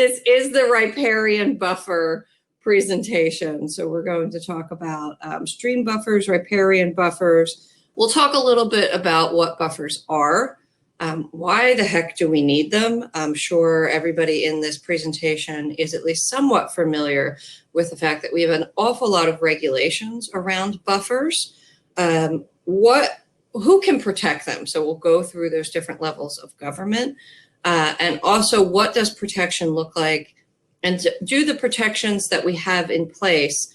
This is the riparian buffer presentation. So we're going to talk about stream buffers, riparian buffers. We'll talk a little bit about what buffers are. Why the heck do we need them? I'm sure everybody in this presentation is at least somewhat familiar with the fact that we have an awful lot of regulations around buffers. Who can protect them? So we'll go through those different levels of government. And also, what does protection look like? And do the protections that we have in place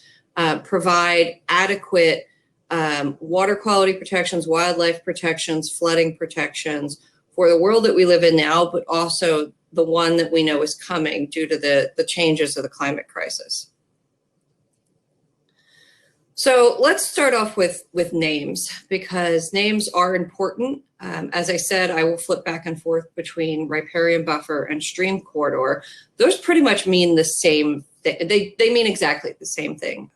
provide adequate water quality protections, wildlife protections, flooding protections for the world that we live in now, but also the one that we know is coming due to the changes of the climate crisis? So let's start off with names, because names are important. As I said, I will flip back and forth between riparian buffer and stream corridor. Those pretty much mean the same thing. They mean exactly the same thing.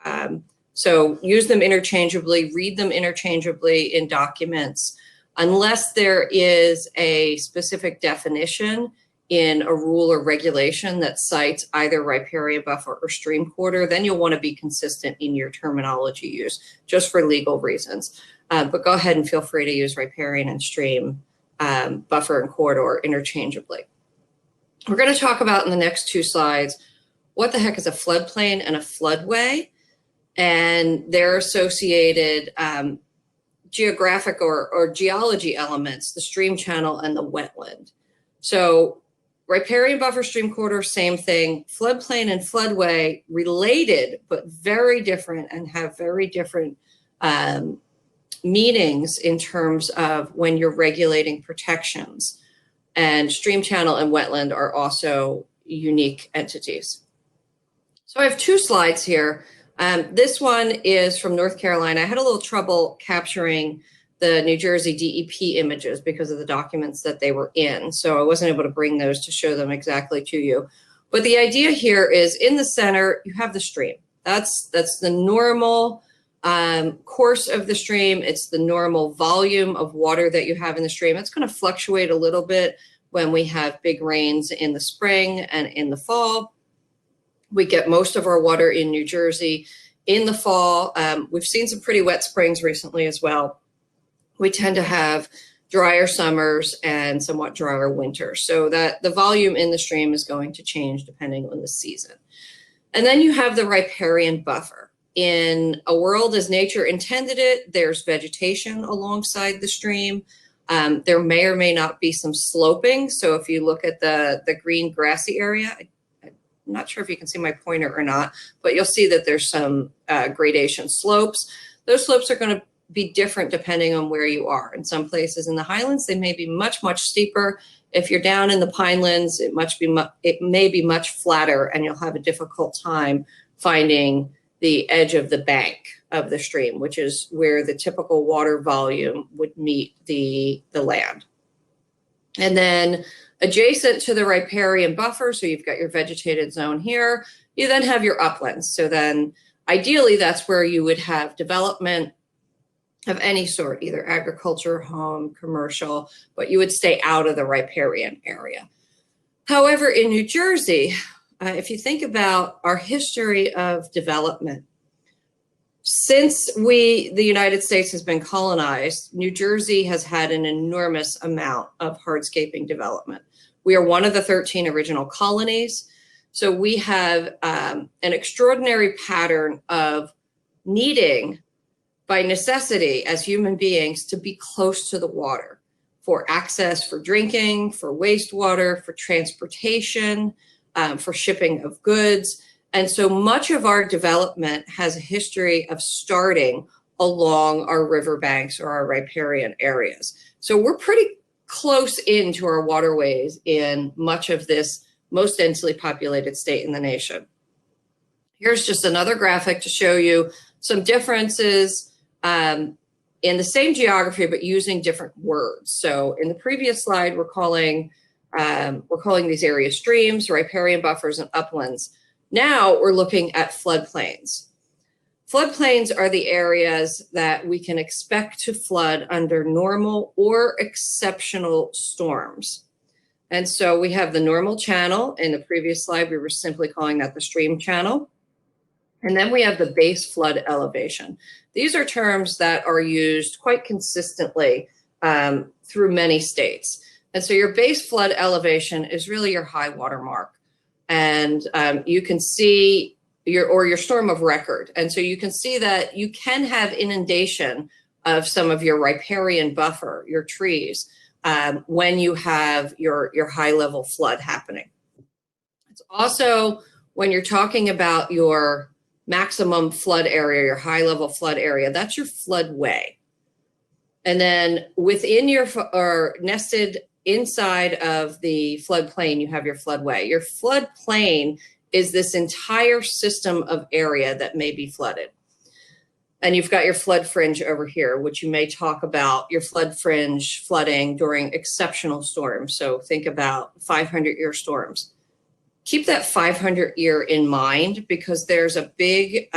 So use them interchangeably, read them interchangeably in documents. Unless there is a specific definition in a rule or regulation that cites either riparian buffer or stream corridor, then you'll want to be consistent in your terminology use, just for legal reasons. But go ahead and feel free to use riparian and stream, buffer and corridor interchangeably. We're going to talk about in the next two slides, what the heck is a floodplain and a floodway, and their associated geographic or geology elements, the stream channel and the wetland. So riparian buffer, stream corridor, same thing. Floodplain and floodway, related, but very different, and have very different meanings in terms of when you're regulating protections. And stream channel and wetland are also unique entities. So I have two slides here. This one is from North Carolina. I had a little trouble capturing the New Jersey DEP images because of the documents that they were in. So I wasn't able to bring those to show them exactly to you. But the idea here is, in the center, you have the stream. That's the normal course of the stream. It's the normal volume of water that you have in the stream. It's going to fluctuate a little bit when we have big rains in the spring and in the fall. We get most of our water in New Jersey in the fall. We've seen some pretty wet springs recently as well. We tend to have drier summers and somewhat drier winters, so that the volume in the stream is going to change depending on the season. And then you have the riparian buffer. In a world as nature intended it, there's vegetation alongside the stream. There may or may not be some sloping. So if you look at the green grassy area, I'm not sure if you can see my pointer or not, but you'll see that there's some gradation slopes. Those slopes are going to be different depending on where you are. In some places in the Highlands, they may be much, much steeper. If you're down in the Pinelands, it may be much flatter, and you'll have a difficult time finding the edge of the bank of the stream, which is where the typical water volume would meet the land. And then adjacent to the riparian buffer, so you've got your vegetated zone here, you then have your uplands. So then ideally that's where you would have development of any sort, either agriculture, home, commercial, but you would stay out of the riparian area. However, in New Jersey, if you think about our history of development, since the United States has been colonized, New Jersey has had an enormous amount of hardscaping development. We are one of the 13 original colonies. So we have an extraordinary pattern of needing, by necessity as human beings, to be close to the water for access, for drinking, for wastewater, for transportation, for shipping of goods. And so much of our development has a history of starting along our riverbanks or our riparian areas. So we're pretty close into our waterways in much of this most densely populated state in the nation. Here's just another graphic to show you some differences in the same geography, but using different words. So in the previous slide, we're calling these areas streams, riparian buffers, and uplands. Now we're looking at floodplains. Floodplains are the areas that we can expect to flood under normal or exceptional storms. And so we have the normal channel. In the previous slide, we were simply calling that the stream channel. And then we have the base flood elevation. These are terms that are used quite consistently through many states. And so your base flood elevation is really your high water mark. And you can see your storm of record. And so you can see that you can have inundation of some of your riparian buffer, your trees, when you have your high level flood happening. It's also when you're talking about your maximum flood area, your high level flood area, that's your floodway. And then within your, or nested inside of the floodplain, you have your floodway. Your floodplain is this entire system of area that may be flooded. And you've got your flood fringe over here, which you may talk about your flood fringe flooding during exceptional storms. So think about 500-year storms. Keep that 500-year in mind, because there's a big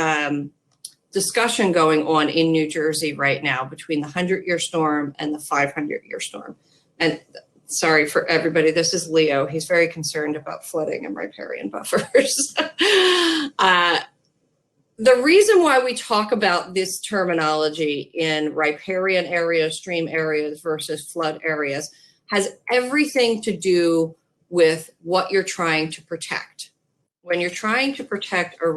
discussion going on in New Jersey right now between the 100-year storm and the 500-year storm. And sorry for everybody, this is Leo. He's very concerned about flooding and riparian buffers. The reason why we talk about this terminology in riparian areas, stream areas versus flood areas has everything to do with what you're trying to protect. When you're trying to protect or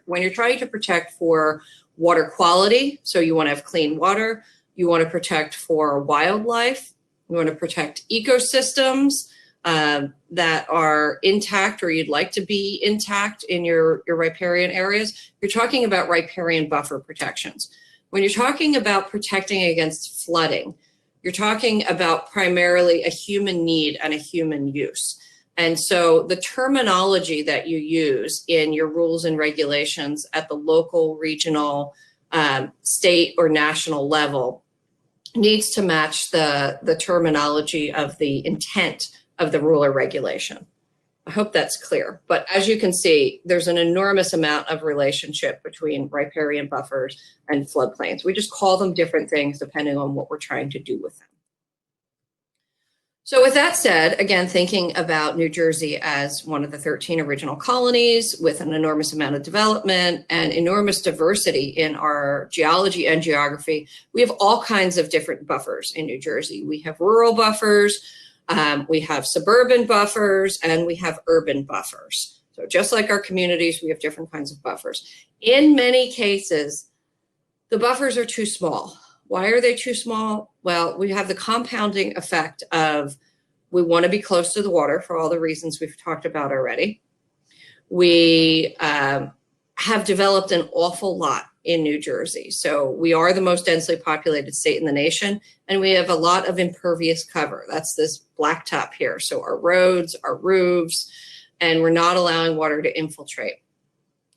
when you're trying to protect for water quality, so you want to have clean water, you want to protect for wildlife, you want to protect ecosystems that are intact, or you'd like to be intact in your riparian areas, you're talking about riparian buffer protections. When you're talking about protecting against flooding, you're talking about primarily a human need and a human use. And so the terminology that you use in your rules and regulations at the local, regional, state, or national level needs to match the terminology of the intent of the rule or regulation. I hope that's clear. But as you can see, there's an enormous amount of relationship between riparian buffers and floodplains. We just call them different things depending on what we're trying to do with them. So with that said, again, thinking about New Jersey as one of the 13 original colonies with an enormous amount of development and enormous diversity in our geology and geography, we have all kinds of different buffers in New Jersey. We have rural buffers, we have suburban buffers, and we have urban buffers. So just like our communities, we have different kinds of buffers. In many cases, the buffers are too small. Why are they too small? Well, we have the compounding effect of we want to be close to the water for all the reasons we've talked about already. We have developed an awful lot in New Jersey. So we are the most densely populated state in the nation, and we have a lot of impervious cover. That's this blacktop here. So our roads, our roofs, and we're not allowing water to infiltrate.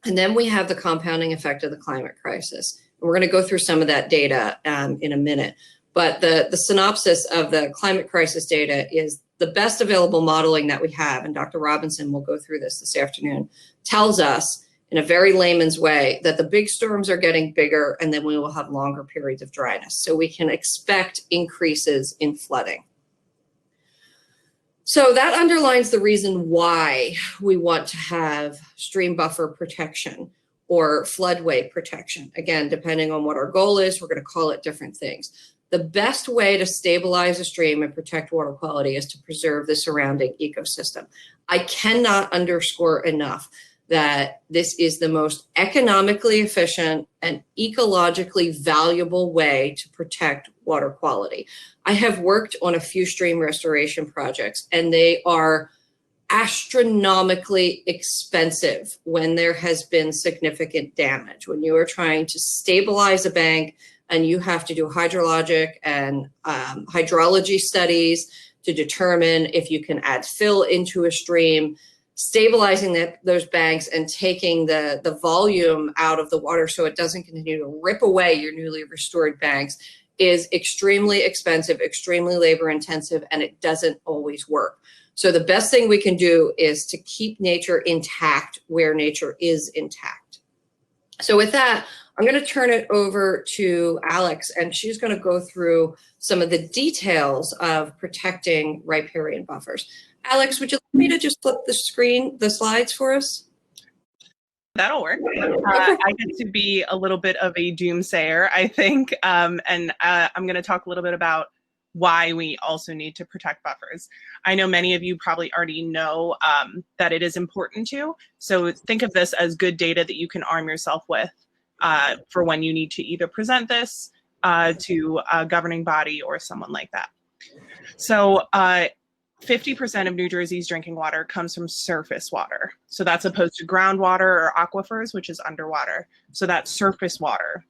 And then we have the compounding effect of the climate crisis. We're going to go through some of that data in a minute. But the synopsis of the climate crisis data is the best available modeling that we have, and Dr. Robinson will go through this afternoon, tells us in a very layman's way that the big storms are getting bigger, and then we will have longer periods of dryness. So we can expect increases in flooding. So that underlines the reason why we want to have stream buffer protection or floodway protection. Again, depending on what our goal is, we're going to call it different things. The best way to stabilize a stream and protect water quality is to preserve the surrounding ecosystem. I cannot underscore enough that this is the most economically efficient and ecologically valuable way to protect water quality. I have worked on a few stream restoration projects, and they are astronomically expensive when there has been significant damage. When you are trying to stabilize a bank and you have to do hydrologic and hydrology studies to determine if you can add fill into a stream, stabilizing those banks and taking the volume out of the water so it doesn't continue to rip away your newly restored banks is extremely expensive, extremely labor intensive, and it doesn't always work. So the best thing we can do is to keep nature intact where nature is intact. So with that, I'm going to turn it over to Alex, and she's going to go through some of the details of protecting riparian buffers. Alex, would you like me to just flip the slides for us? That'll work. I get to be a little bit of a doomsayer, I think, and I'm going to talk a little bit about why we also need to protect buffers. I know many of you probably already know that it is important to, so think of this as good data that you can arm yourself with for when you need to either present this to a governing body or someone like that. So 50% of New Jersey's drinking water comes from surface water. So that's opposed to groundwater or aquifers, which is underwater. So that surface water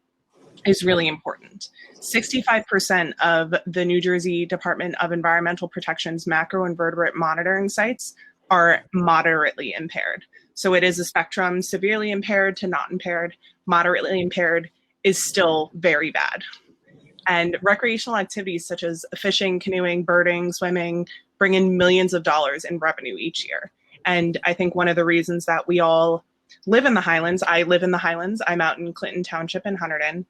is really important. 65% of the New Jersey Department of Environmental Protection's macroinvertebrate monitoring sites are moderately impaired. So it is a spectrum, severely impaired to not impaired. Moderately impaired is still very bad. And recreational activities such as fishing, canoeing, birding, swimming bring in millions of dollars in revenue each year. And I think one of the reasons that we all live in the Highlands, I live in the Highlands, I'm out in Clinton Township in Hunterdon,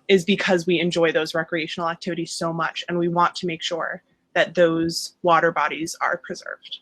is because we enjoy those recreational activities so much, and we want to make sure that those water bodies are preserved.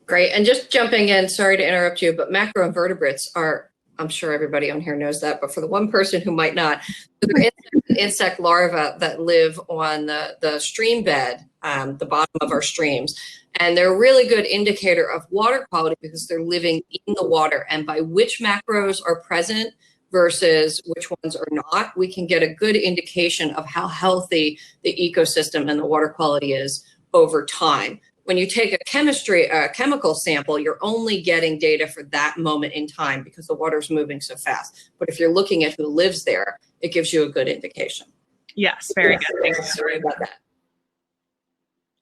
Great. And just jumping in, sorry to interrupt you, but macroinvertebrates are, I'm sure everybody on here knows that, but for the one person who might not, they're insect larvae that live on the stream bed, the bottom of our streams. And they're a really good indicator of water quality because they're living in the water. And by which macros are present versus which ones are not, we can get a good indication of how healthy the ecosystem and the water quality is over time. When you take a chemical sample, you're only getting data for that moment in time because the water's moving so fast. But if you're looking at who lives there, it gives you a good indication. Yes, very good. Thank you. Sorry about that.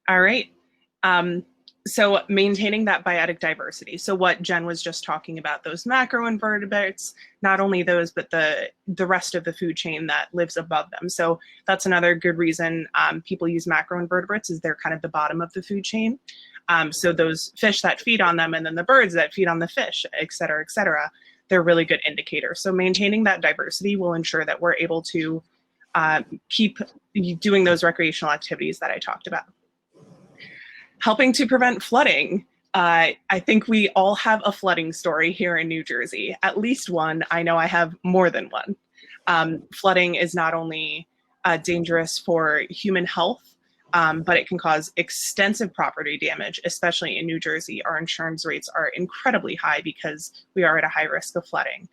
All right. So maintaining that biotic diversity. So what Jen was just talking about, those macroinvertebrates, not only those, but the rest of the food chain that lives above them. So that's another good reason people use macroinvertebrates, is they're kind of the bottom of the food chain. So those fish that feed on them, and then the birds that feed on the fish, et cetera, they're really good indicators. So maintaining that diversity will ensure that we're able to keep doing those recreational activities that I talked about. Helping to prevent flooding. I think we all have a flooding story here in New Jersey, at least one. I know I have more than one. Flooding is not only dangerous for human health, but it can cause extensive property damage, especially in New Jersey. Our insurance rates are incredibly high because we are at a high risk of flooding.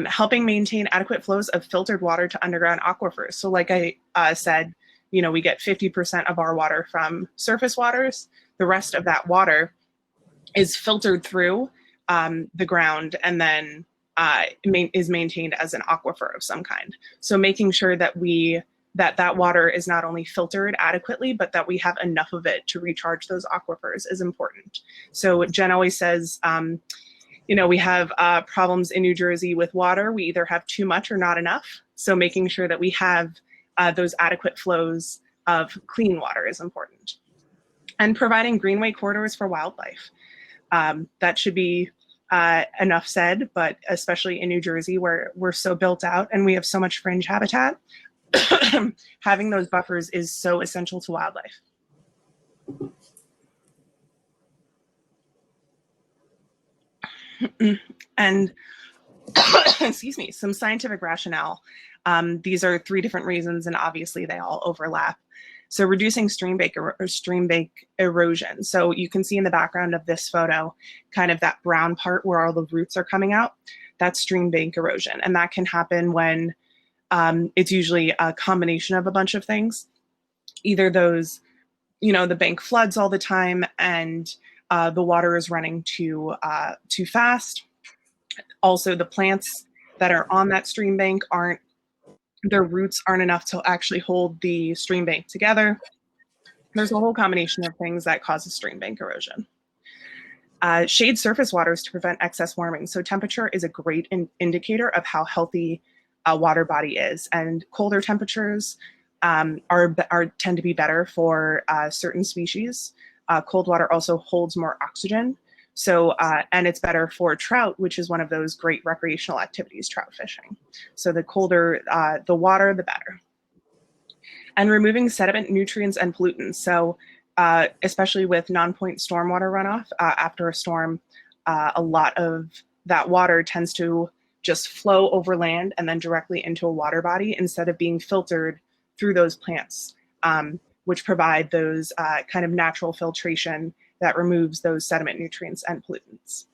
Helping maintain adequate flows of filtered water to underground aquifers. So like I said, you know, we get 50% of our water from surface waters. The rest of that water is filtered through the ground and then is maintained as an aquifer of some kind. So making sure that that water is not only filtered adequately, but that we have enough of it to recharge those aquifers is important. So Jen always says, you know, we have problems in New Jersey with water. We either have too much or not enough. So making sure that we have those adequate flows of clean water is important. And providing greenway corridors for wildlife. That should be enough said, but especially in New Jersey where we're so built out and we have so much fringe habitat, having those buffers is so essential to wildlife. And excuse me, some scientific rationale. These are 3 different reasons, and obviously they all overlap. So reducing stream bank erosion. So you can see in the background of this photo, kind of that brown part where all the roots are coming out, that's stream bank erosion. And that can happen when it's usually a combination of a bunch of things. Either those, you know, the bank floods all the time and the water is running too fast. Also, the plants that are on that stream bank their roots aren't enough to actually hold the stream bank together. There's a whole combination of things that causes stream bank erosion. Shade surface waters to prevent excess warming. So temperature is a great indicator of how healthy a water body is, and colder temperatures tend to be better for certain species. Cold water also holds more oxygen. So, and it's better for trout, which is one of those great recreational activities, trout fishing. So the colder the water, the better. And removing sediment, nutrients, and pollutants. So especially with non-point stormwater runoff. After a storm, a lot of that water tends to just flow over land and then directly into a water body instead of being filtered through those plants, which provide those kind of natural filtration that removes those sediment nutrients and pollutants.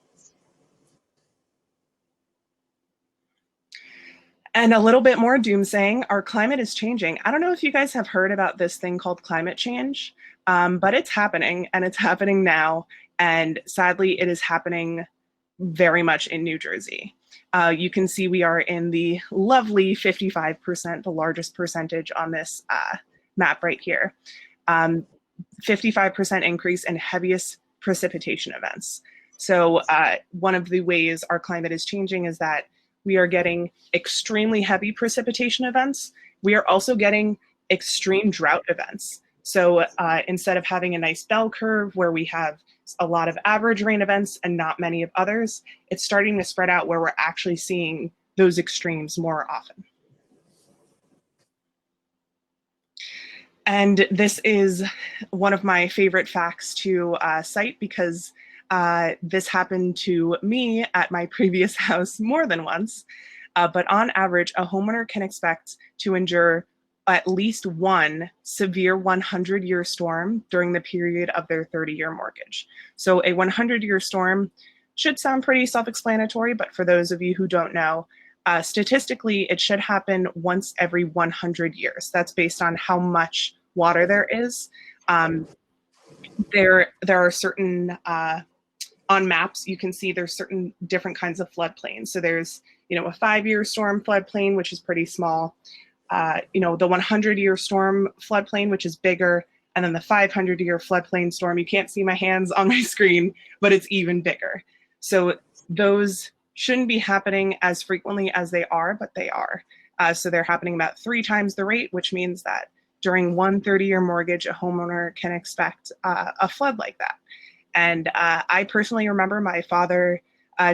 And a little bit more doomsaying, our climate is changing. I don't know if you guys have heard about this thing called climate change, but it's happening, and it's happening now. And sadly, it is happening very much in New Jersey. You can see we are in the lovely 55%, the largest percentage on this map right here. 55% increase in heaviest precipitation events. So one of the ways our climate is changing is that we are getting extremely heavy precipitation events. We are also getting extreme drought events. So instead of having a nice bell curve where we have a lot of average rain events and not many of others, it's starting to spread out where we're actually seeing those extremes more often. And this is one of my favorite facts to cite because this happened to me at my previous house more than once. But on average, a homeowner can expect to endure at least one severe 100-year storm during the period of their 30-year mortgage. So a 100-year storm should sound pretty self-explanatory, but for those of you who don't know, statistically, it should happen once every 100 years. That's based on how much water there is. There are certain, on maps, you can see there's certain different kinds of floodplains. So there's, a 5-year storm floodplain, which is pretty small. The 100-year storm floodplain, which is bigger, and then the 500-year floodplain storm. You can't see my hands on my screen, but it's even bigger. So those shouldn't be happening as frequently as they are, but they are. So they're happening about 3 times the rate, which means that during one 30-year mortgage, a homeowner can expect a flood like that. And I personally remember my father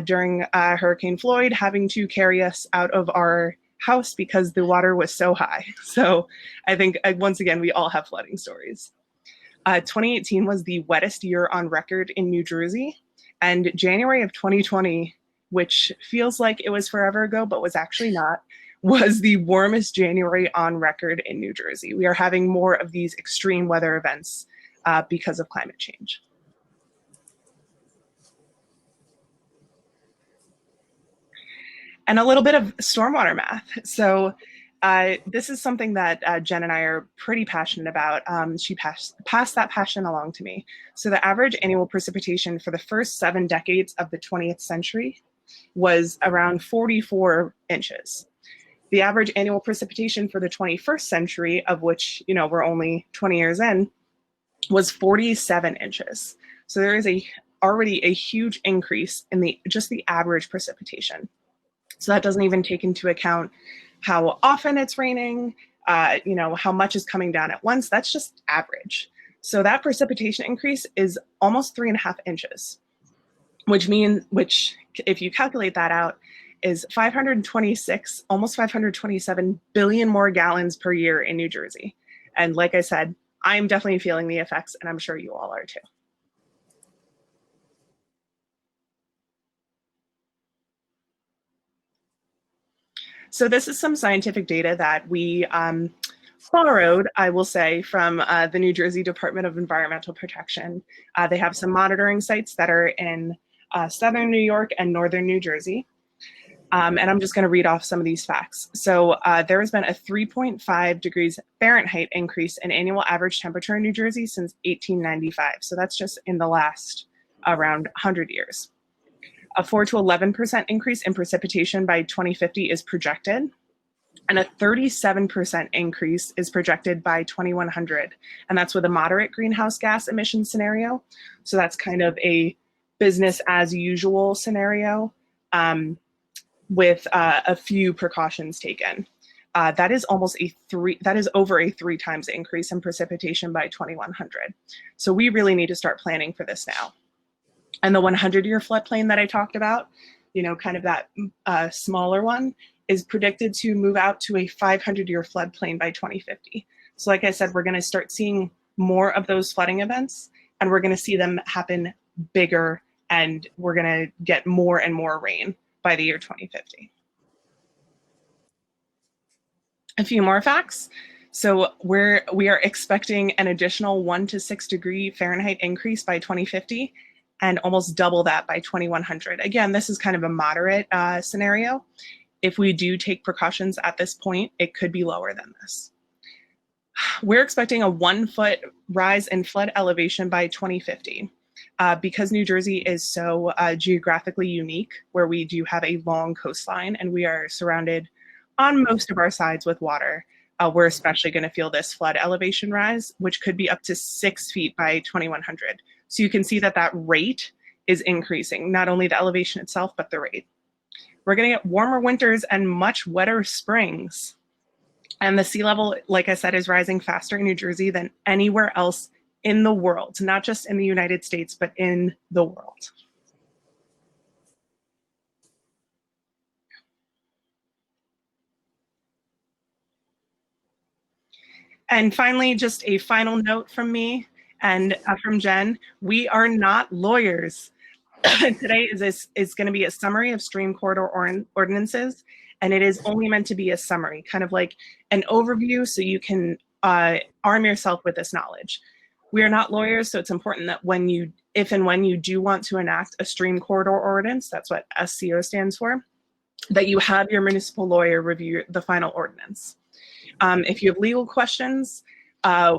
during Hurricane Floyd having to carry us out of our house because the water was so high. So I think, once again, we all have flooding stories. 2018 was the wettest year on record in New Jersey. And January of 2020, which feels like it was forever ago, but was actually not, was the warmest January on record in New Jersey. We are having more of these extreme weather events because of climate change. And a little bit of stormwater math. So this is something that Jen and I are pretty passionate about. She passed that passion along to me. So the average annual precipitation for the first 7 decades of the 20th century was around 44 inches. The average annual precipitation for the 21st century, of which we're only 20 years in, was 47 inches. So there is already a huge increase in just the average precipitation. So that doesn't even take into account how often it's raining, how much is coming down at once. That's just average. So that precipitation increase is almost 3.5 inches, which if you calculate that out, is 526, almost 527 billion more gallons per year in New Jersey. And like I said, I'm definitely feeling the effects, and I'm sure you all are too. So this is some scientific data that we borrowed, I will say, from the New Jersey Department of Environmental Protection. They have some monitoring sites that are in southern New York and northern New Jersey. And I'm just going to read off some of these facts. So there has been a 3.5 degrees Fahrenheit increase in annual average temperature in New Jersey since 1895. So that's just in the last around 100 years. A 4 to 11% increase in precipitation by 2050 is projected, and a 37% increase is projected by 2100. And that's with a moderate greenhouse gas emission scenario. So that's kind of a business as usual scenario with a few precautions taken. That is over a 3 times increase in precipitation by 2100. So we really need to start planning for this now. And the 100-year floodplain that I talked about, kind of that smaller one, is predicted to move out to a 500-year floodplain by 2050. So like I said, we're going to start seeing more of those flooding events, and we're going to see them happen bigger, and we're going to get more and more rain by the year 2050. A few more facts. So we are expecting an additional 1 to 6 degree Fahrenheit increase by 2050 and almost double that by 2100. Again, this is kind of a moderate scenario. If we do take precautions at this point, it could be lower than this. We're expecting a 1 foot rise in flood elevation by 2050. Because New Jersey is so geographically unique, where we do have a long coastline and we are surrounded on most of our sides with water, we're especially going to feel this flood elevation rise, which could be up to 6 feet by 2100. So you can see that that rate is increasing, not only the elevation itself, but the rate. We're going to get warmer winters and much wetter springs. And the sea level, like I said, is rising faster in New Jersey than anywhere else in the world, not just in the United States, but in the world. And finally, just a final note from me and from Jen, we are not lawyers. Today is going to be a summary of stream corridor ordinances, and it is only meant to be a summary, kind of like an overview so you can arm yourself with this knowledge. We are not lawyers, so it's important that if and when you do want to enact a stream corridor ordinance, that's what SCO stands for, that you have your municipal lawyer review the final ordinance. If you have legal questions,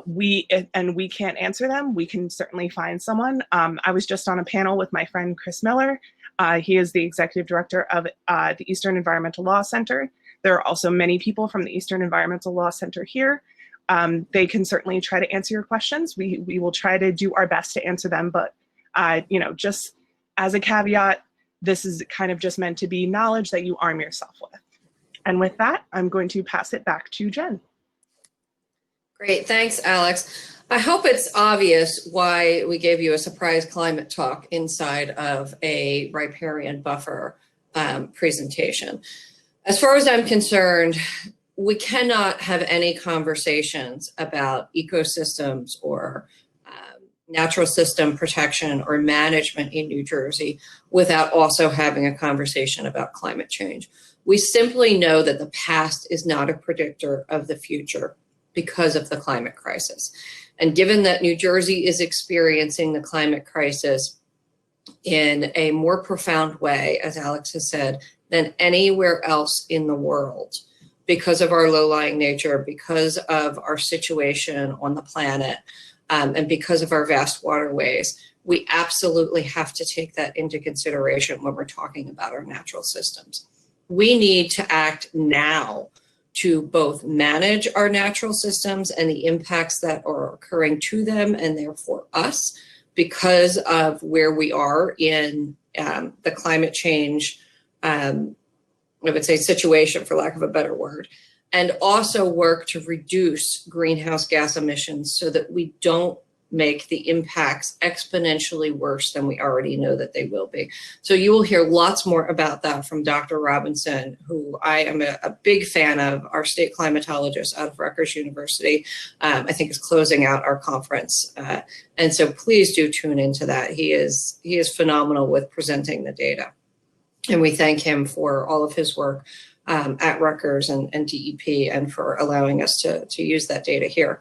we can't answer them, we can certainly find someone. I was just on a panel with my friend Chris Miller. He is the executive director of the Eastern Environmental Law Center. There are also many people from the Eastern Environmental Law Center here. They can certainly try to answer your questions. We will try to do our best to answer them, but just as a caveat, this is kind of just meant to be knowledge that you arm yourself with. And with that, I'm going to pass it back to Jen. Great, thanks, Alex. I hope it's obvious why we gave you a surprise climate talk inside of a riparian buffer presentation. As far as I'm concerned, we cannot have any conversations about ecosystems or natural system protection or management in New Jersey without also having a conversation about climate change. We simply know that the past is not a predictor of the future because of the climate crisis. And given that New Jersey is experiencing the climate crisis in a more profound way, as Alex has said, than anywhere else in the world, because of our low-lying nature, because of our situation on the planet, and because of our vast waterways, we absolutely have to take that into consideration when we're talking about our natural systems. We need to act now to both manage our natural systems and the impacts that are occurring to them and therefore us because of where we are in the climate change, I would say situation for lack of a better word, and also work to reduce greenhouse gas emissions so that we don't make the impacts exponentially worse than we already know that they will be. So you will hear lots more about that from Dr. Robinson, who I am a big fan of, our state climatologist out of Rutgers University. I think is closing out our conference. And so please do tune into that. He is phenomenal with presenting the data. And we thank him for all of his work at Rutgers and DEP and for allowing us to use that data here.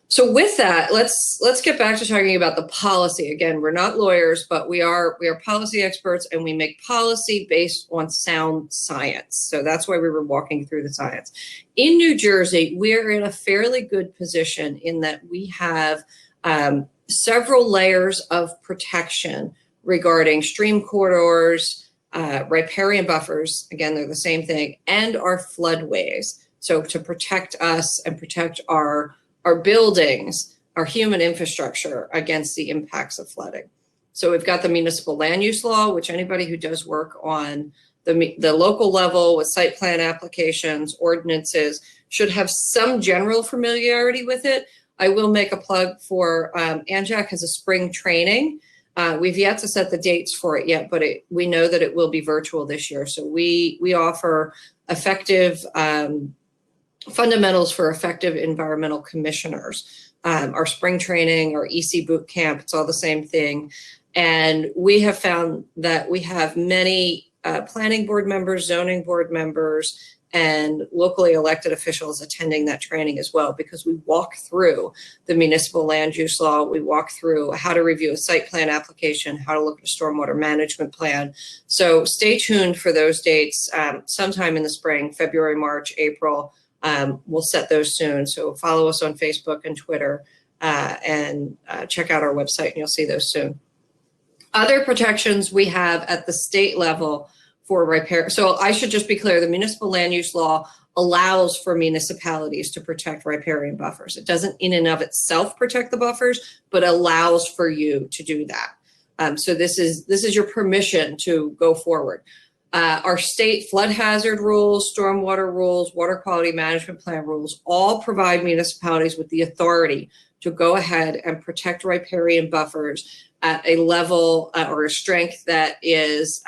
So with that, let's get back to talking about the policy. Again, we're not lawyers, but we are policy experts, and we make policy based on sound science. So that's why we were walking through the science. In New Jersey, we're in a fairly good position in that we have several layers of protection regarding stream corridors, riparian buffers, again, they're the same thing, and our floodways. So to protect us and protect our buildings, our human infrastructure against the impacts of flooding. So we've got the municipal land use law, which anybody who does work on the local level with site plan applications, ordinances, should have some general familiarity with it. I will make a plug for ANJEC has a spring training. We've yet to set the dates for it yet, but we know that it will be virtual this year. So we offer effective fundamentals for effective environmental commissioners. Our spring training, our EC boot camp, it's all the same thing. And we have found that we have many planning board members, zoning board members, and locally elected officials attending that training as well, because we walk through the municipal land use law, we walk through how to review a site plan application, how to look at a stormwater management plan. So stay tuned for those dates sometime in the spring, February, March, April. We'll set those soon. So follow us on Facebook and Twitter and check out our website and you'll see those soon. Other protections we have at the state level for riparian. So I should just be clear, the municipal land use law allows for municipalities to protect riparian buffers. It doesn't in and of itself protect the buffers, but allows for you to do that. So this is your permission to go forward. Our state flood hazard rules, stormwater rules, water quality management plan rules all provide municipalities with the authority to go ahead and protect riparian buffers at a level or a strength that is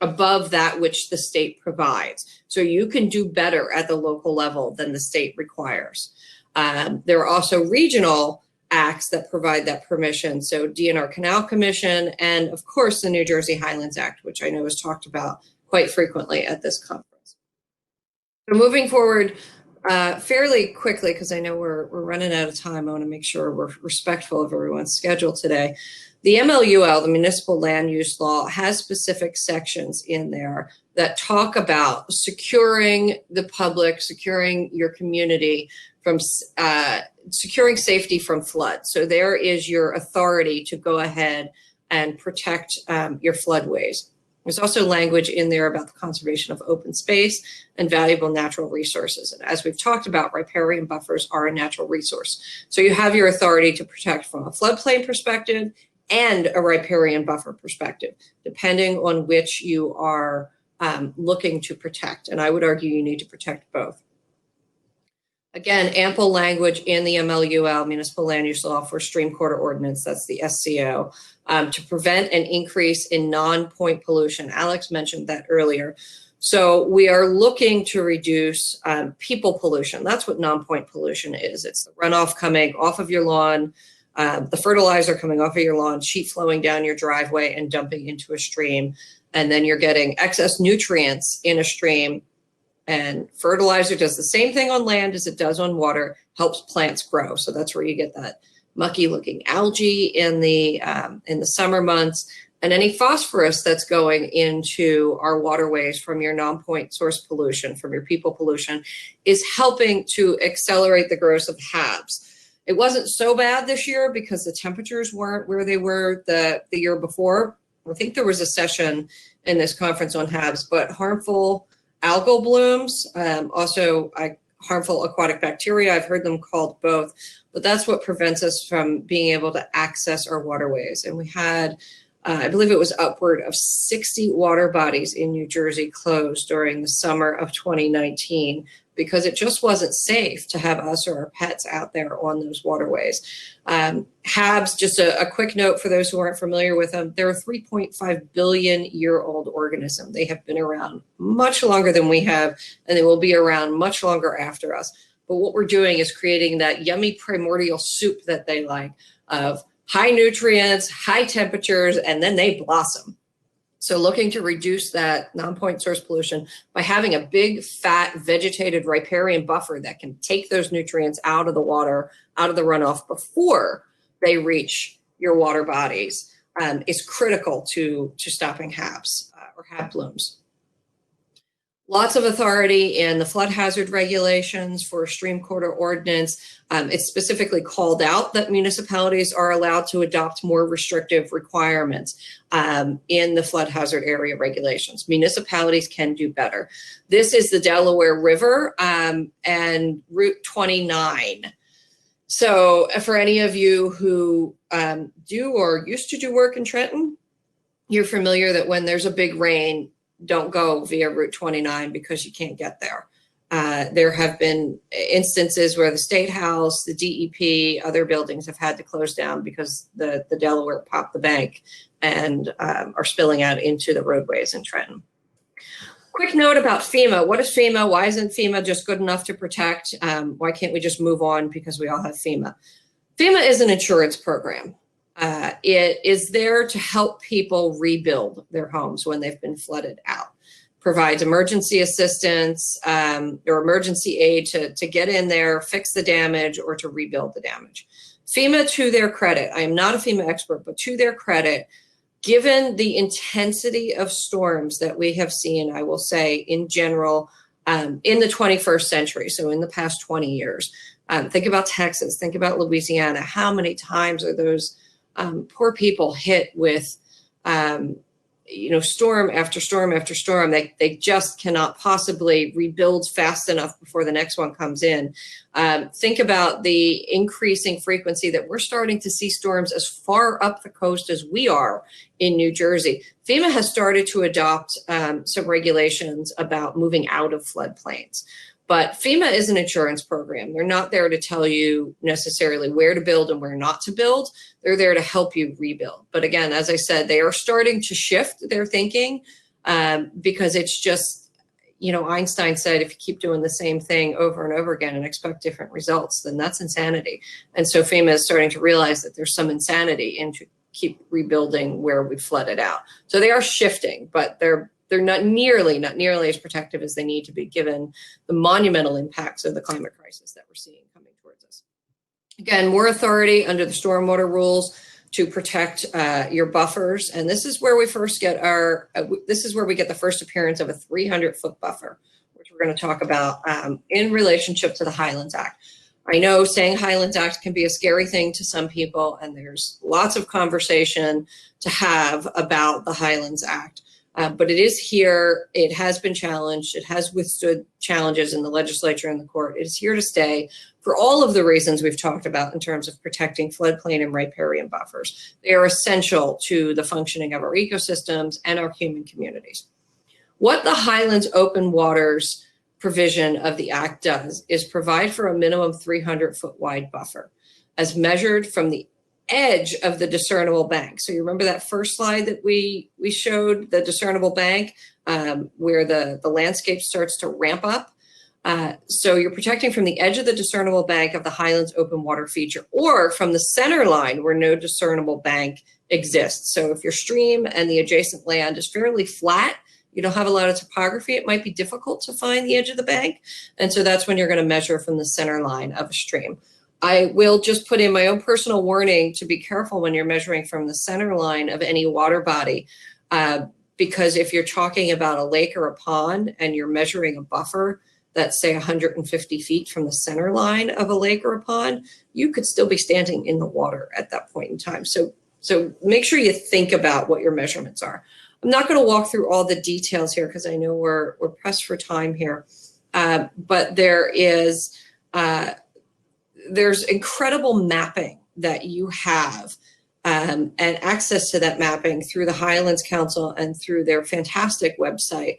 above that which the state provides. So you can do better at the local level than the state requires. There are also regional acts that provide that permission. So DNR Canal Commission, and of course the New Jersey Highlands Act, which I know is talked about quite frequently at this conference. So moving forward fairly quickly, because I know we're running out of time, I want to make sure we're respectful of everyone's schedule today. The MLUL, the Municipal Land Use Law, has specific sections in there that talk about securing the public, securing your community from securing safety from flood. So there is your authority to go ahead and protect your floodways. There's also language in there about the conservation of open space and valuable natural resources. And as we've talked about, riparian buffers are a natural resource. So you have your authority to protect from a floodplain perspective and a riparian buffer perspective, depending on which you are looking to protect. And I would argue you need to protect both. Again, ample language in the MLUL, Municipal Land Use Law, for Stream Corridor Ordinance, that's the SCO, to prevent an increase in non-point pollution. Alex mentioned that earlier. So we are looking to reduce people pollution. That's what non-point pollution is. It's the runoff coming off of your lawn, the fertilizer coming off of your lawn, sheet flowing down your driveway and dumping into a stream. And then you're getting excess nutrients in a stream. And fertilizer does the same thing on land as it does on water, helps plants grow. So that's where you get that mucky looking algae in the summer months. And any phosphorus that's going into our waterways from your non-point source pollution, from your people pollution, is helping to accelerate the growth of HABs. It wasn't so bad this year because the temperatures weren't where they were the year before. I think there was a session in this conference on HABs, but harmful algal blooms, also harmful aquatic bacteria, I've heard them called both, but that's what prevents us from being able to access our waterways. And we had, I believe it was upward of 60 water bodies in New Jersey closed during the summer of 2019 because it just wasn't safe to have us or our pets out there on those waterways. HABs, just a quick note for those who aren't familiar with them, they're a 3.5 billion year old organism. They have been around much longer than we have, and they will be around much longer after us. But what we're doing is creating that yummy primordial soup that they like of high nutrients, high temperatures, and then they blossom. So looking to reduce that non-point source pollution by having a big, fat, vegetated riparian buffer that can take those nutrients out of the water, out of the runoff before they reach your water bodies is critical to stopping HABs or HAB blooms. Lots of authority in the flood hazard regulations for stream corridor ordinance. It's specifically called out that municipalities are allowed to adopt more restrictive requirements in the flood hazard area regulations. Municipalities can do better. This is the Delaware River and Route 29. So for any of you who do or used to do work in Trenton, you're familiar that when there's a big rain, don't go via Route 29 because you can't get there. There have been instances where the State House, the DEP, other buildings have had to close down because the Delaware popped the bank and are spilling out into the roadways in Trenton. Quick note about FEMA. What is FEMA? Why isn't FEMA just good enough to protect? Why can't we just move on because we all have FEMA? FEMA is an insurance program. It is there to help people rebuild their homes when they've been flooded out. Provides emergency assistance or emergency aid to get in there, fix the damage, or to rebuild the damage. FEMA, to their credit, I am not a FEMA expert, but to their credit, given the intensity of storms that we have seen, I will say in general, in the 21st century, so in the past 20 years, think about Texas, think about Louisiana. How many times are those poor people hit with, storm after storm after storm? They just cannot possibly rebuild fast enough before the next one comes in. Think about the increasing frequency that we're starting to see storms as far up the coast as we are in New Jersey. FEMA has started to adopt some regulations about moving out of floodplains. But FEMA is an insurance program. They're not there to tell you necessarily where to build and where not to build. They're there to help you rebuild. But again, as I said, they are starting to shift their thinking because it's just, Einstein said, if you keep doing the same thing over and over again and expect different results, then that's insanity. And so FEMA is starting to realize that there's some insanity in to keep rebuilding where we flooded out. So they are shifting, but they're not nearly as protective as they need to be, given the monumental impacts of the climate crisis that we're seeing coming towards us. Again, more authority under the stormwater rules to protect your buffers. And this is where we first get this is where we get the first appearance of a 300-foot buffer, which we're going to talk about in relationship to the Highlands Act. I know saying Highlands Act can be a scary thing to some people, and there's lots of conversation to have about the Highlands Act. But it is here. It has been challenged. It has withstood challenges in the legislature and the court. It is here to stay for all of the reasons we've talked about in terms of protecting floodplain and riparian buffers. They are essential to the functioning of our ecosystems and our human communities. What the Highlands Open Waters provision of the Act does is provide for a minimum 300-foot wide buffer as measured from the edge of the discernible bank. So you remember that first slide that we showed, the discernible bank, where the landscape starts to ramp up. So you're protecting from the edge of the discernible bank of the Highlands Open Water feature, or from the center line where no discernible bank exists. So if your stream and the adjacent land is fairly flat, you don't have a lot of topography, it might be difficult to find the edge of the bank. And so that's when you're going to measure from the center line of a stream. I will just put in my own personal warning to be careful when you're measuring from the center line of any water body, because if you're talking about a lake or a pond and you're measuring a buffer that's say 150 feet from the center line of a lake or a pond, you could still be standing in the water at that point in time. So make sure you think about what your measurements are. I'm not going to walk through all the details here because I know we're pressed for time here, but there's incredible mapping that you have and access to that mapping through the Highlands Council and through their fantastic website.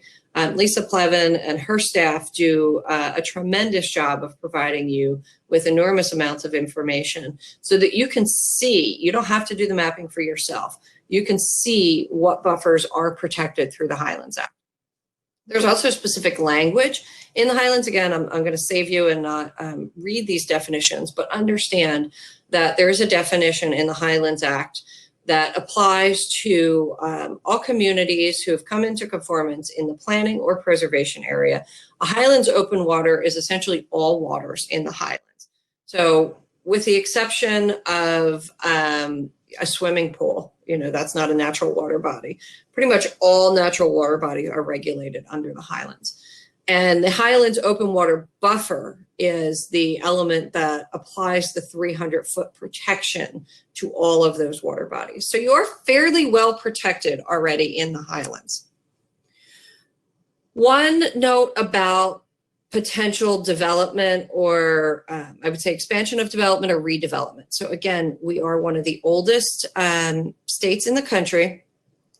Lisa Plevin and her staff do a tremendous job of providing you with enormous amounts of information so that you can see, you don't have to do the mapping for yourself. You can see what buffers are protected through the Highlands Act. There's also specific language in the Highlands. Again, I'm going to save you and not read these definitions, but understand that there is a definition in the Highlands Act that applies to all communities who have come into conformance in the planning or preservation area. A Highlands open water is essentially all waters in the Highlands. So with the exception of a swimming pool, that's not a natural water body. Pretty much all natural water bodies are regulated under the Highlands. And the Highlands Open Water Buffer is the element that applies the 300-foot protection to all of those water bodies. So you're fairly well protected already in the Highlands. One note about potential development, or I would say expansion of development or redevelopment. So again, we are one of the oldest states in the country.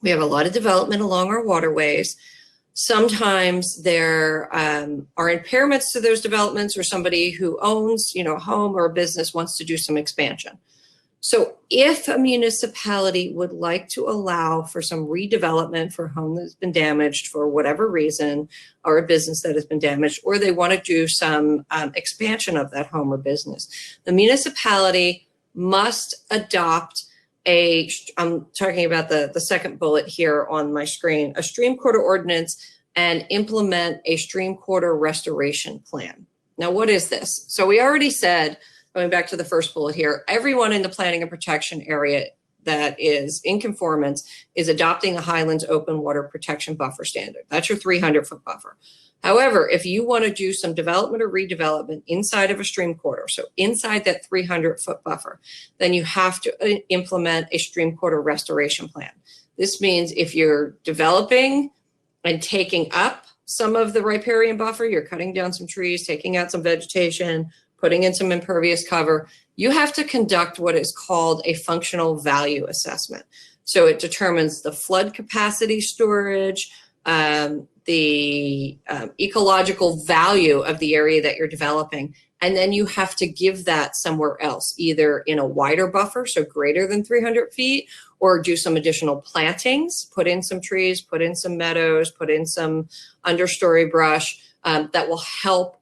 We have a lot of development along our waterways. Sometimes there are impairments to those developments, or somebody who owns, a home or a business wants to do some expansion. So if a municipality would like to allow for some redevelopment for a home that's been damaged for whatever reason, or a business that has been damaged, or they want to do some expansion of that home or business, the municipality must adopt I'm talking about the second bullet here on my screen, a stream corridor ordinance, and implement a stream corridor restoration plan. Now, what is this? So we already said, going back to the first bullet here, everyone in the planning and protection area that is in conformance is adopting the Highlands Open Water Protection Buffer Standard. That's your 300-foot buffer. However, if you want to do some development or redevelopment inside of a stream corridor, so inside that 300-foot buffer, then you have to implement a stream corridor restoration plan. This means if you're developing and taking up some of the riparian buffer, you're cutting down some trees, taking out some vegetation, putting in some impervious cover, you have to conduct what is called a functional value assessment. So it determines the flood capacity storage, the ecological value of the area that you're developing, and then you have to give that somewhere else, either in a wider buffer, so greater than 300 feet, or do some additional plantings, put in some trees, put in some meadows, put in some understory brush that will help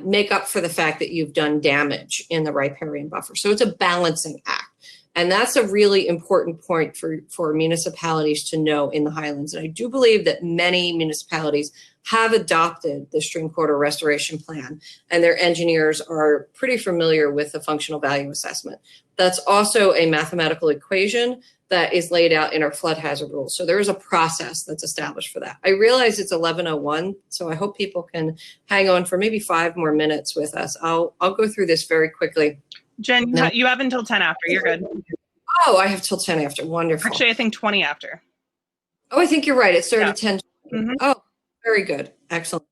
make up for the fact that you've done damage in the riparian buffer. So it's a balancing act. And that's a really important point for municipalities to know in the Highlands. And I do believe that many municipalities have adopted the stream corridor restoration plan, and their engineers are pretty familiar with the functional value assessment. That's also a mathematical equation that is laid out in our flood hazard rules. So there is a process that's established for that. I realize it's 11:01, so I hope people can hang on for maybe 5 more minutes with us. I'll go through this very quickly. Jen, No. you have until 10 after. You're good. Oh, I have till 10 after. Wonderful. Actually, I think 20 after. Oh, I think you're right. It started at 10. Mm-hmm. Oh, very good. Excellent.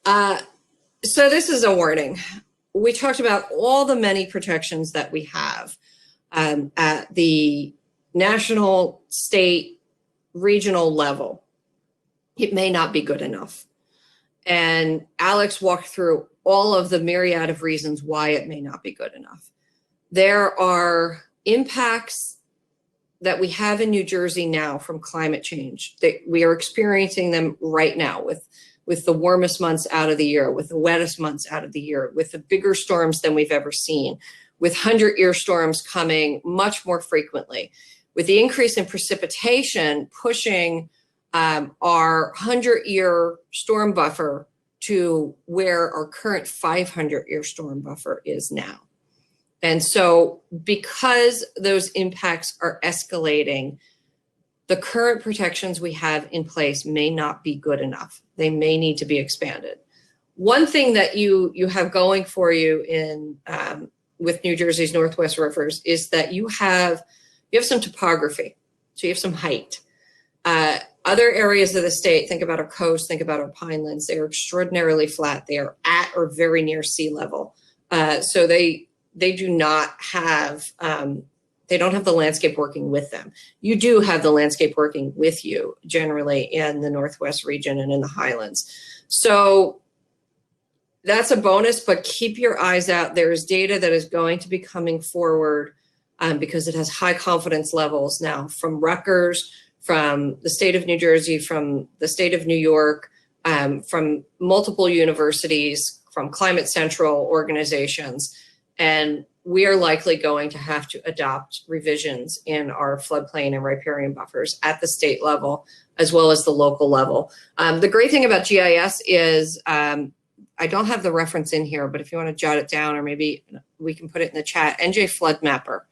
So this is a warning. We talked about all the many protections that we have at the national, state, regional level. It may not be good enough. And Alex walked through all of the myriad of reasons why it may not be good enough. There are impacts that we have in New Jersey now from climate change. We are experiencing them right now with the warmest months out of the year, with the wettest months out of the year, with the bigger storms than we've ever seen, with 100-year storms coming much more frequently, with the increase in precipitation pushing our 100-year storm buffer to where our current 500-year storm buffer is now. And so because those impacts are escalating, the current protections we have in place may not be good enough. They may need to be expanded. One thing that you have going for you in with New Jersey's Northwest Rivers is that you have some topography, so you have some height. Other areas of the state, think about our coast, think about our pinelands, they are extraordinarily flat. They are at or very near sea level. So they do not have, they don't have the landscape working with them. You do have the landscape working with you generally in the Northwest region and in the Highlands. So that's a bonus, but keep your eyes out. There is data that is going to be coming forward because it has high confidence levels now from Rutgers, from the state of New Jersey, from the state of New York, from multiple universities, from Climate Central organizations. And we are likely going to have to adopt revisions in our floodplain and riparian buffers at the state level, as well as the local level. The great thing about GIS is, I don't have the reference in here, but if you want to jot it down, or maybe we can put it in the chat, NJ Flood Mapper.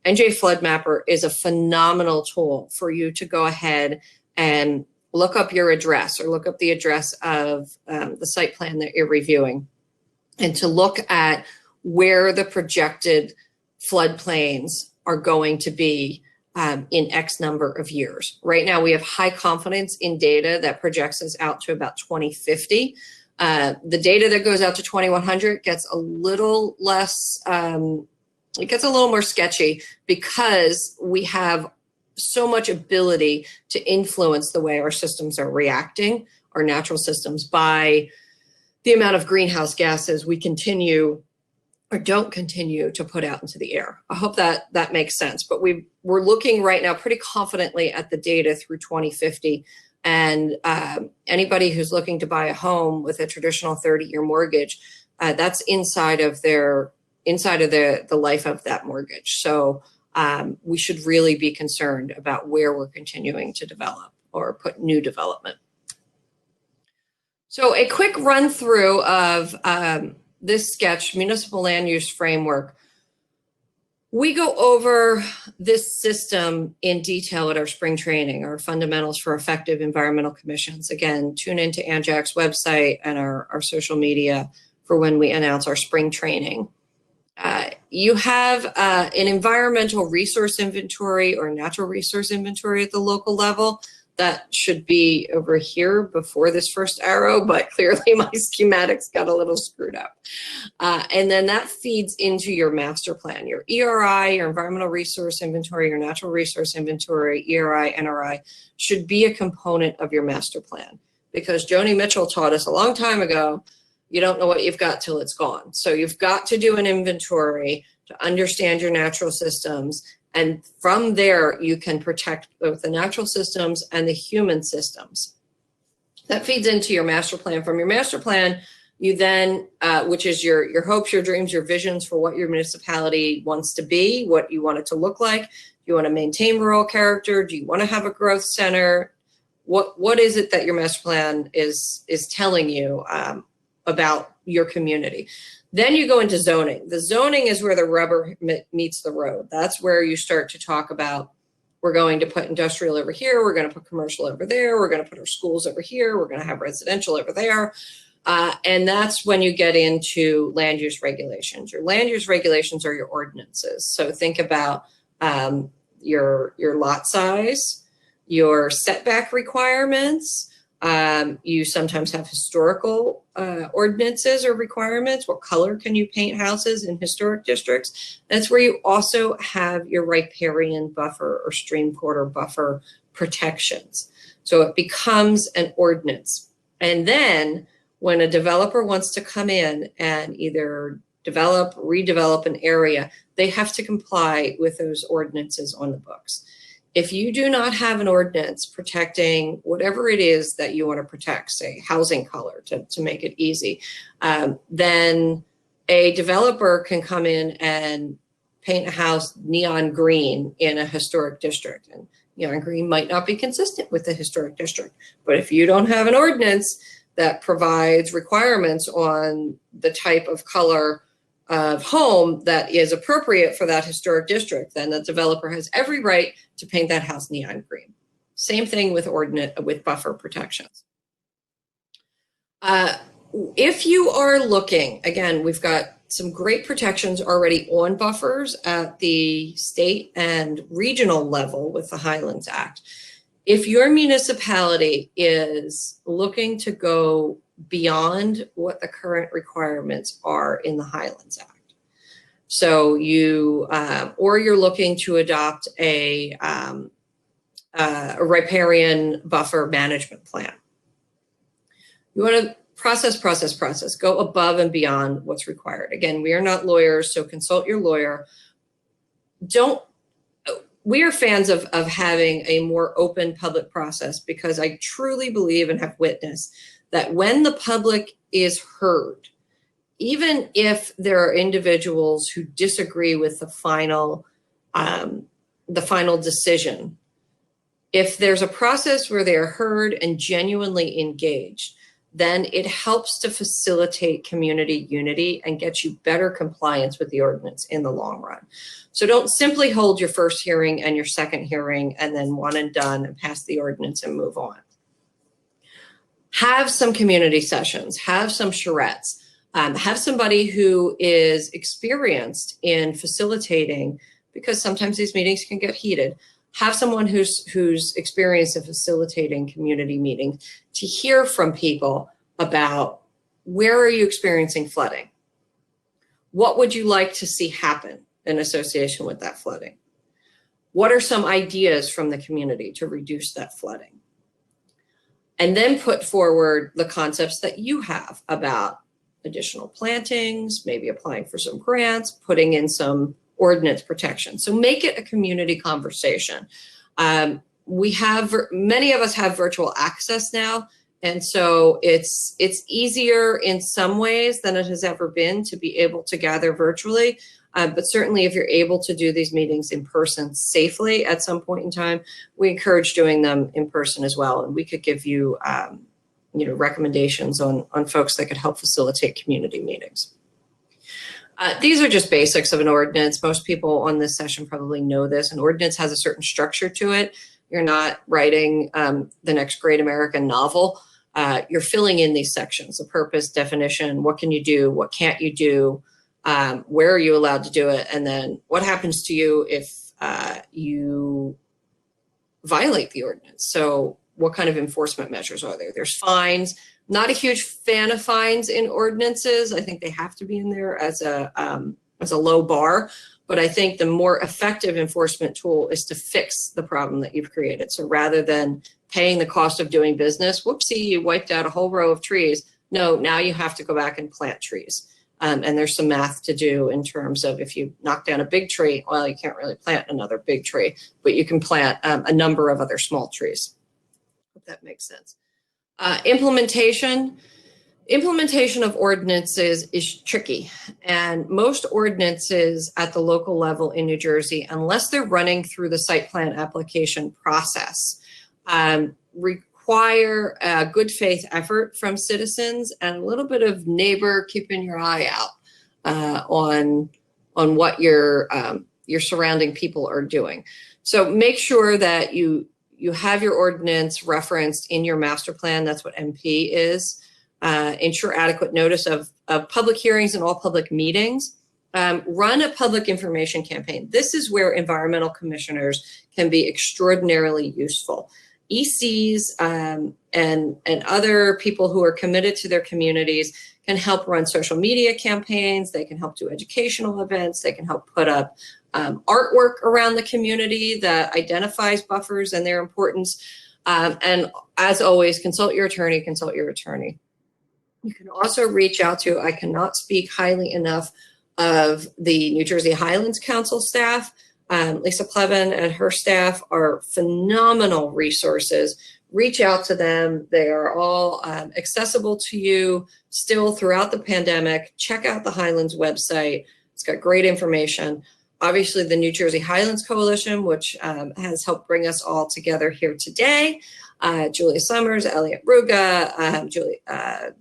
NJ Flood Mapper is a phenomenal tool for you to go ahead and look up your address or look up the address of the site plan that you're reviewing, and to look at where the projected floodplains are going to be in X number of years. Right now, we have high confidence in data that projects us out to about 2050. The data that goes out to 2100 gets a little less, it gets a little more sketchy because we have so much ability to influence the way our systems are reacting, our natural systems, by the amount of greenhouse gases we continue or don't continue to put out into the air. I hope that that makes sense. But we're looking right now pretty confidently at the data through 2050. And anybody who's looking to buy a home with a traditional 30-year mortgage, that's inside of the life of that mortgage. So we should really be concerned about where we're continuing to develop or put new development. So a quick run through of this sketch, Municipal Land Use Framework. We go over this system in detail at our spring training, our fundamentals for effective environmental commissions. Again, tune into ANJEC's website and our social media for when we announce our spring training. You have an environmental resource inventory or natural resource inventory at the local level. That should be over here before this first arrow, but clearly my schematics got a little screwed up. And then that feeds into your master plan, your ERI, your environmental resource inventory, your natural resource inventory, ERI, NRI, should be a component of your master plan. Because Joni Mitchell taught us a long time ago, you don't know what you've got till it's gone. So you've got to do an inventory to understand your natural systems. And from there, you can protect both the natural systems and the human systems. That feeds into your master plan. From your master plan, you then, which is your hopes, your dreams, your visions for what your municipality wants to be, what you want it to look like. Do you want to maintain rural character? Do you want to have a growth center? What is it that your master plan is telling you about your community? Then you go into zoning. The zoning is where the rubber meets the road. That's where you start to talk about, we're going to put industrial over here, we're going to put commercial over there, we're going to put our schools over here, we're going to have residential over there. And that's when you get into land use regulations. Your land use regulations are your ordinances. So think about your lot size, your setback requirements. You sometimes have historical ordinances or requirements. What color can you paint houses in historic districts? That's where you also have your riparian buffer or stream corridor buffer protections. So it becomes an ordinance. And then when a developer wants to come in and either develop, redevelop an area, they have to comply with those ordinances on the books. If you do not have an ordinance protecting whatever it is that you want to protect, say housing color to make it easy, then a developer can come in and paint a house neon green in a historic district. And neon green might not be consistent with the historic district. But if you don't have an ordinance that provides requirements on the type of color of home that is appropriate for that historic district, then the developer has every right to paint that house neon green. Same thing with buffer protections. If you are looking, again, we've got some great protections already on buffers at the state and regional level with the Highlands Act. If your municipality is looking to go beyond what the current requirements are in the Highlands Act, so or you're looking to adopt a riparian buffer management plan, you want to process, go above and beyond what's required. Again, we are not lawyers, so consult your lawyer. We are fans of having a more open public process, because I truly believe and have witnessed that when the public is heard, even if there are individuals who disagree with the final decision, if there's a process where they are heard and genuinely engaged, then it helps to facilitate community unity and get you better compliance with the ordinance in the long run. So don't simply hold your first hearing and your second hearing and then one and done and pass the ordinance and move on. Have some community sessions, have some charrettes, have somebody who is experienced in facilitating, because sometimes these meetings can get heated. Have someone who's experienced in facilitating community meetings to hear from people about, where are you experiencing flooding? What would you like to see happen in association with that flooding? What are some ideas from the community to reduce that flooding? And then put forward the concepts that you have about additional plantings, maybe applying for some grants, putting in some ordinance protection. So make it a community conversation. Many of us have virtual access now. And so it's easier in some ways than it has ever been to be able to gather virtually. But certainly if you're able to do these meetings in person safely at some point in time, we encourage doing them in person as well. And we could give you, recommendations on folks that could help facilitate community meetings. These are just basics of an ordinance. Most people on this session probably know this. An ordinance has a certain structure to it. You're not writing the next great American novel. You're filling in these sections: the purpose, definition, what can you do, what can't you do, where are you allowed to do it, and then what happens to you if you violate the ordinance. So what kind of enforcement measures are there? There's fines. Not a huge fan of fines in ordinances. I think they have to be in there as a low bar. But I think the more effective enforcement tool is to fix the problem that you've created. So rather than paying the cost of doing business, whoopsie, you wiped out a whole row of trees. No, now you have to go back and plant trees. And there's some math to do in terms of if you knock down a big tree, well, you can't really plant another big tree, but you can plant a number of other small trees. Hope that makes sense. Implementation of ordinances is tricky, and most ordinances at the local level in New Jersey, unless they're running through the site plan application process, require a good faith effort from citizens and a little bit of neighbor keeping your eye out on what your surrounding people are doing. So make sure that you have your ordinance referenced in your master plan. That's what MP is. Ensure adequate notice of public hearings and all public meetings. Run a public information campaign. This is where environmental commissioners can be extraordinarily useful. ECs and other people who are committed to their communities can help run social media campaigns. They can help do educational events. They can help put up artwork around the community that identifies buffers and their importance. And as always, consult your attorney, consult your attorney. You can also reach out to, I cannot speak highly enough of the New Jersey Highlands Council staff. Lisa Plevin and her staff are phenomenal resources. Reach out to them. They are all accessible to you still throughout the pandemic. Check out the Highlands website. It's got great information. Obviously, the New Jersey Highlands Coalition, which has helped bring us all together here today. Julia Summers, Elliot Ruga,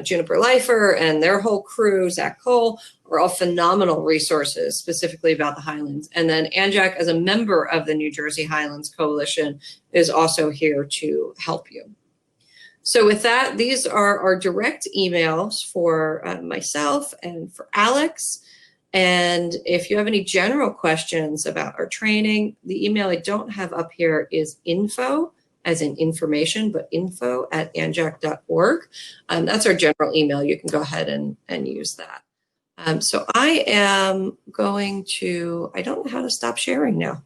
Juniper Leifer, and their whole crew, Zach Cole, are all phenomenal resources specifically about the Highlands. And then ANJEC, as a member of the New Jersey Highlands Coalition, is also here to help you. So with that, these are our direct emails for myself and for Alex. And if you have any general questions about our training, the email I don't have up here is info, as in information, but info@anjec.org. That's our general email. You can go ahead and use that. So I am going to, I don't know how to stop sharing now.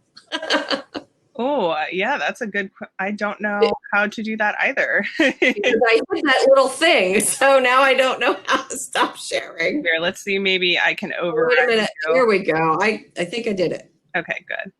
Oh, yeah, that's a good, I don't know how to do that either. Because I did that little thing, so now I don't know how to stop sharing. Here, let's see, maybe I can override. Wait a minute, here we go. I think I did it. Okay, good.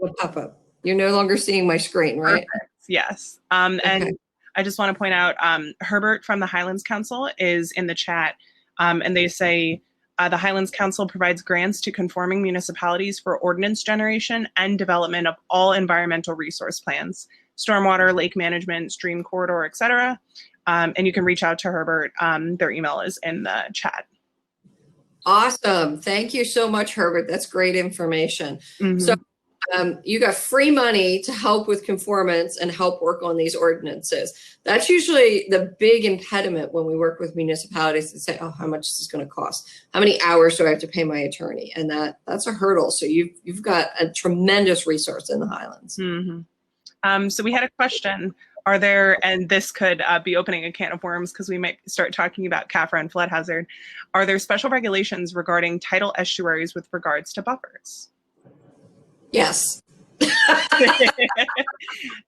It'll pop up. You're no longer seeing my screen, right? Perfect. Yes. And I just want to point out, Herbert from the Highlands Council is in the chat, and they say, the Highlands Council provides grants to conforming municipalities for ordinance generation and development of all environmental resource plans, stormwater, lake management, stream corridor, etc. And you can reach out to Herbert. Their email is in the chat. Awesome. Thank you so much, Herbert. That's great information. Mm-hmm. So you got free money to help with conformance and help work on these ordinances. That's usually the big impediment when we work with municipalities to say, oh, how much is this going to cost? How many hours do I have to pay my attorney? And that's a hurdle. So you've got a tremendous resource in the Highlands. Mm-hmm. So we had a question. Are there, and this could be opening a can of worms because we might start talking about CAFRA and flood hazard. Are there special regulations regarding tidal estuaries with regards to buffers? Yes.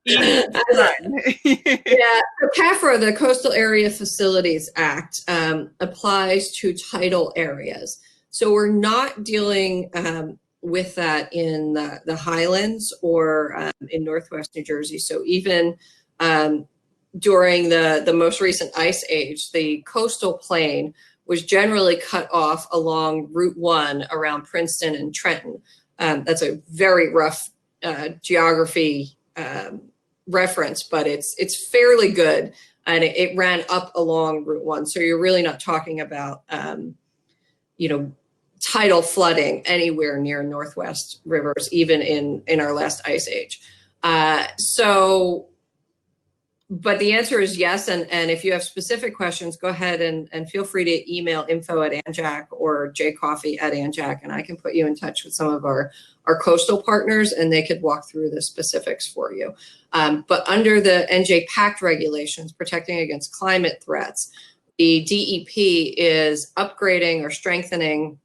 Easy run. Yeah, so CAFRA, the Coastal Area Facilities Act, applies to tidal areas. So we're not dealing with that in the Highlands or in Northwest New Jersey. So even during the most recent ice age, the coastal plain was generally cut off along Route 1 around Princeton and Trenton. That's a very rough geography reference, but it's fairly good, and it ran up along Route 1. So you're really not talking about tidal flooding anywhere near Northwest rivers, even in our last ice age. But the answer is yes, and if you have specific questions, go ahead and feel free to email info@ANJEC or jcoffey@ANJEC, and I can put you in touch with some of our coastal partners, and they could walk through the specifics for you. But under the NJ Pact regulations, protecting against climate threats, the DEP is upgrading or strengthening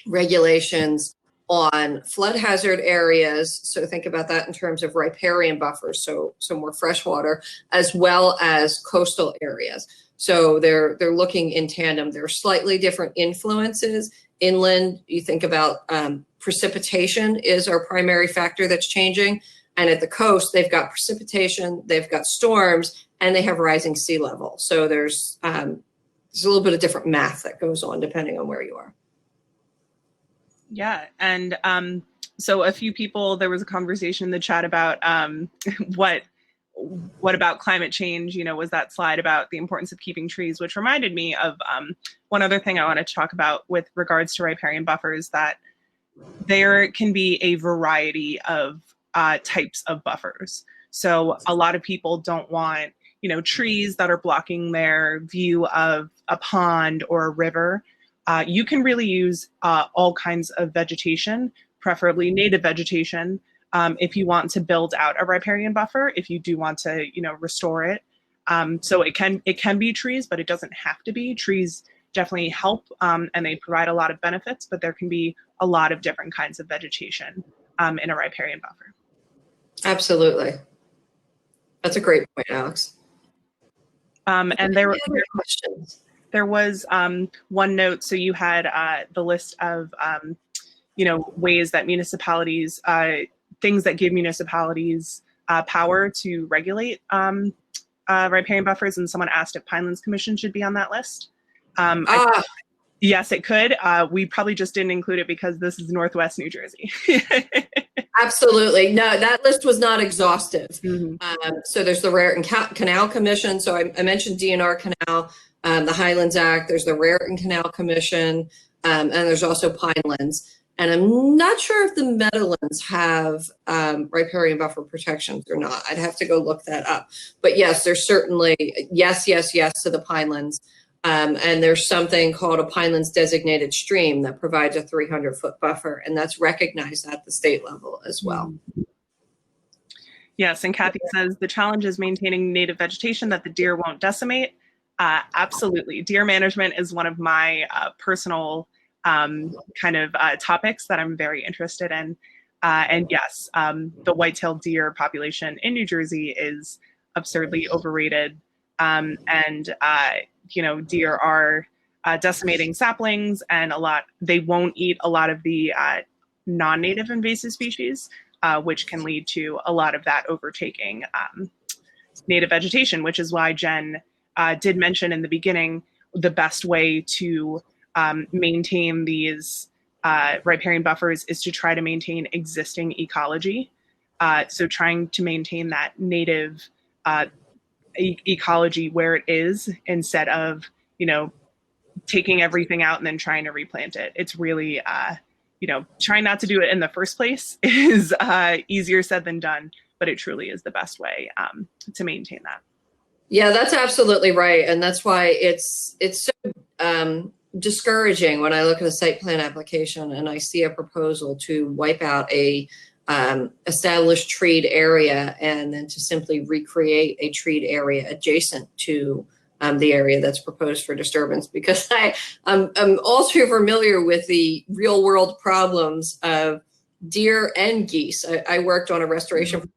regulations on flood hazard areas. So think about that in terms of riparian buffers, so more fresh water, as well as coastal areas. So they're looking in tandem. There are slightly different influences. Inland, you think about precipitation is our primary factor that's changing. And at the coast, they've got precipitation, they've got storms, and they have rising sea level. So there's a little bit of different math that goes on depending on where you are. Yeah, and so a few people, there was a conversation in the chat about what about climate change, was that slide about the importance of keeping trees, which reminded me of one other thing I wanted to talk about with regards to riparian buffers, that there can be a variety of types of buffers. So a lot of people don't want, trees that are blocking their view of a pond or a river. You can really use all kinds of vegetation, preferably native vegetation, if you want to build out a riparian buffer, if you do want to, restore it. So it can be trees, but it doesn't have to be. Trees definitely help, and they provide a lot of benefits, but there can be a lot of different kinds of vegetation in a riparian buffer. Absolutely. That's a great point, Alex. And there were questions. There was one note, so you had the list of, ways that municipalities, things that give municipalities power to regulate riparian buffers, and someone asked if Pinelands Commission should be on that list. Yes, it could. We probably just didn't include it because this is Northwest New Jersey. Absolutely. No, that list was not exhaustive. Mm-hmm. So there's the Raritan Canal Commission. So I mentioned DNR Canal. The Highlands Act, there's the Raritan Canal Commission, and there's also Pinelands. And I'm not sure if the Meadowlands have riparian buffer protections or not. I'd have to go look that up. But yes, there's certainly yes to the Pinelands. And there's something called a Pinelands designated stream that provides a 300-foot buffer, and that's recognized at the state level as well. Yes, and Kathy says the challenge is maintaining native vegetation that the deer won't decimate. Absolutely. Deer management is one of my personal topics that I'm very interested in. And yes, the white-tailed deer population in New Jersey is absurdly overrated. Deer are decimating saplings, and they won't eat a lot of the non-native invasive species, which can lead to a lot of that overtaking native vegetation, which is why Jen did mention in the beginning the best way to maintain these riparian buffers is to try to maintain existing ecology. So trying to maintain that native ecology where it is, instead of, taking everything out and then trying to replant it. It's really, trying not to do it in the first place is easier said than done, but it truly is the best way to maintain that. Yeah, that's absolutely right. And that's why it's so discouraging when I look at a site plan application and I see a proposal to wipe out a established treed area and then to simply recreate a treed area adjacent to the area that's proposed for disturbance, because I'm all too familiar with the real world problems of deer and geese. I worked on a restoration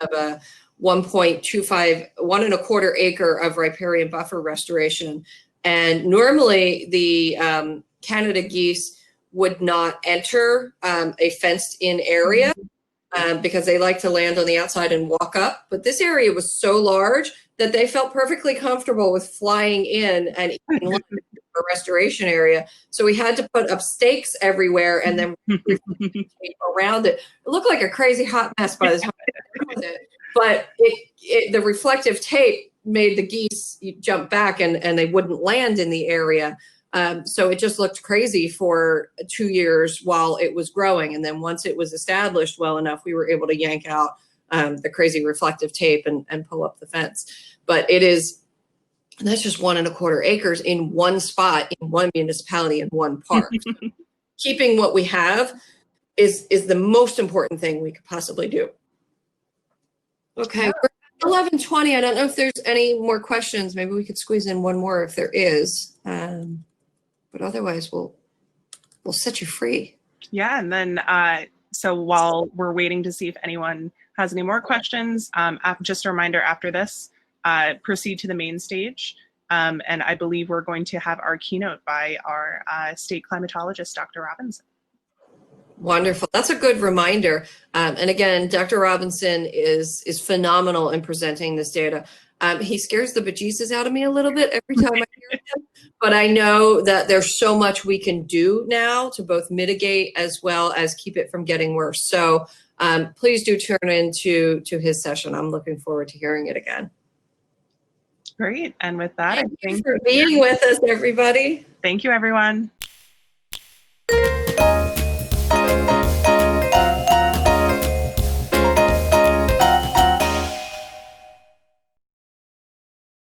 of a 1.25, 1.25 acre of riparian buffer restoration. And normally the Canada geese would not enter a fenced in area because they like to land on the outside and walk up. But this area was so large that they felt perfectly comfortable with flying in and eating lunch in a restoration area. So we had to put up stakes everywhere and then around it. It looked like a crazy hot mess by the time I got done with it. But the reflective tape made the geese jump back and they wouldn't land in the area. So it just looked crazy for 2 years while it was growing. And then once it was established well enough, we were able to yank out the crazy reflective tape and pull up the fence. But that's just 1.25 acres in one spot, in one municipality, in one park. Keeping what we have is the most important thing we could possibly do. Okay, we're at 11:20. I don't know if there's any more questions. Maybe we could squeeze in one more if there is. But otherwise, we'll set you free. Yeah, and then so while we're waiting to see if anyone has any more questions, just a reminder after this, proceed to the main stage. And I believe we're going to have our keynote by our state climatologist, Dr. Robinson. Wonderful. That's a good reminder. And again, Dr. Robinson is phenomenal in presenting this data. He scares the bejesus out of me a little bit every time I hear him, but I know that there's so much we can do now to both mitigate as well as keep it from getting worse. So please do tune into his session. I'm looking forward to hearing it again. Great. And with that, Thank you for being with us, everybody. Thank you, everyone.